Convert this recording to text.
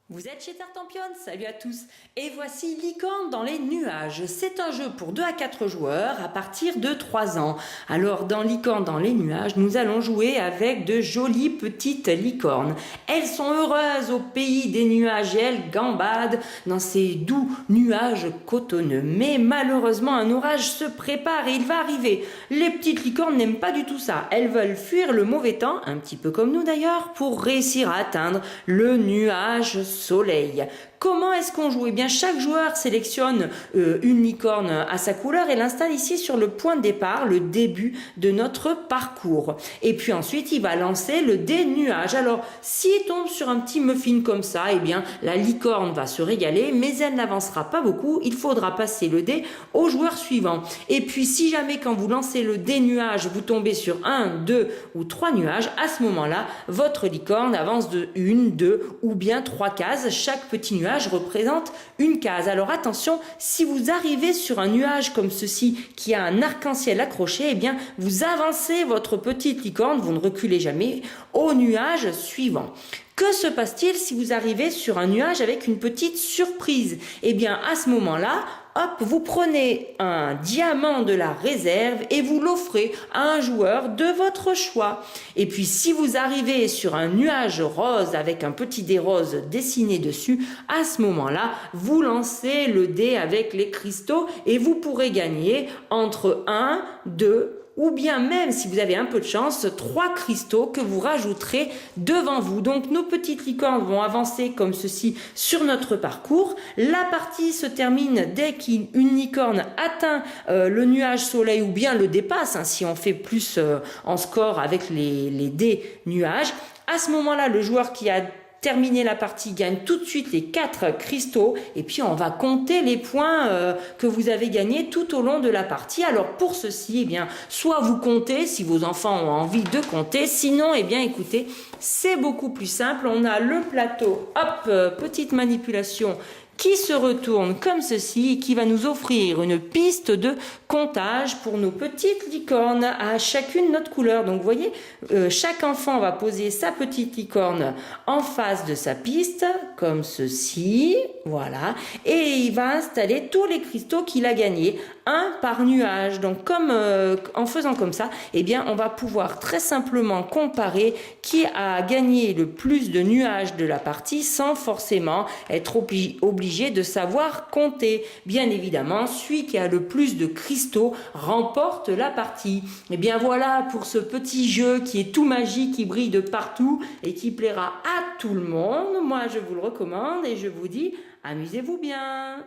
Vous êtes chez Tartampion, salut à tous. Et voici Licorne dans les nuages. C'est un jeu pour 2 à 4 joueurs à partir de 3 ans. Alors dans Licorne dans les nuages, nous allons jouer avec de jolies petites licornes. Elles sont heureuses au pays des nuages et elles gambadent dans ces doux nuages cotonneux. Mais malheureusement un orage se prépare et il va arriver. Les petites licornes n'aiment pas du tout ça. Elles veulent fuir le mauvais temps, un petit peu comme nous d'ailleurs, pour réussir à atteindre le nuage soleil. Comment est-ce qu'on joue? Eh bien, chaque joueur sélectionne une licorne à sa couleur et l'installe ici sur le point de départ, le début de notre parcours. Et puis ensuite, il va lancer le dé nuage. Alors, s'il tombe sur un petit muffin comme ça, eh bien, la licorne va se régaler, mais elle n'avancera pas beaucoup. Il faudra passer le dé au joueur suivant. Et puis, si jamais quand vous lancez le dé nuage, vous tombez sur 1, 2 ou 3 nuages, à ce moment-là, votre licorne avance de 1, 2 ou bien 3 cases. Chaque petit nuage représente une case. Alors attention, si vous arrivez sur un nuage comme ceci qui a un arc-en-ciel accroché, eh bien vous avancez votre petite licorne, vous ne reculez jamais au nuage suivant. Que se passe-t-il si vous arrivez sur un nuage avec une petite surprise? Eh bien à ce moment-là, hop, vous prenez un diamant de la réserve et vous l'offrez à un joueur de votre choix. Et puis si vous arrivez sur un nuage rose avec un petit dé rose dessiné dessus, à ce moment-là, vous lancez le dé avec les cristaux et vous pourrez gagner entre 1, 2, ou bien même, si vous avez un peu de chance, 3 cristaux que vous rajouterez devant vous. Donc nos petites licornes vont avancer comme ceci sur notre parcours. La partie se termine dès qu'une licorne atteint le nuage soleil ou bien le dépasse, hein, si on fait plus en score avec les dés nuages. À ce moment-là, le joueur qui a terminer la partie gagne tout de suite les 4 cristaux et puis on va compter les points que vous avez gagnés tout au long de la partie. Alors pour ceci, eh bien, soit vous comptez si vos enfants ont envie de compter, sinon, eh bien, écoutez, c'est beaucoup plus simple. On a le plateau, hop, petite manipulation qui se retourne comme ceci et qui va nous offrir une piste de comptage pour nos petites licornes à chacune notre couleur. Donc vous voyez, chaque enfant va poser sa petite licorne en face de sa piste comme ceci, voilà, et il va installer tous les cristaux qu'il a gagnés, un par nuage. Donc comme en faisant comme ça, eh bien on va pouvoir très simplement comparer qui a gagné le plus de nuages de la partie sans forcément être obligé de savoir compter. Bien évidemment, celui qui a le plus de cristaux remporte la partie. Et bien voilà pour ce petit jeu qui est tout magique, qui brille de partout et qui plaira à tout le monde. Moi, je vous le recommande et je vous dis, amusez-vous bien.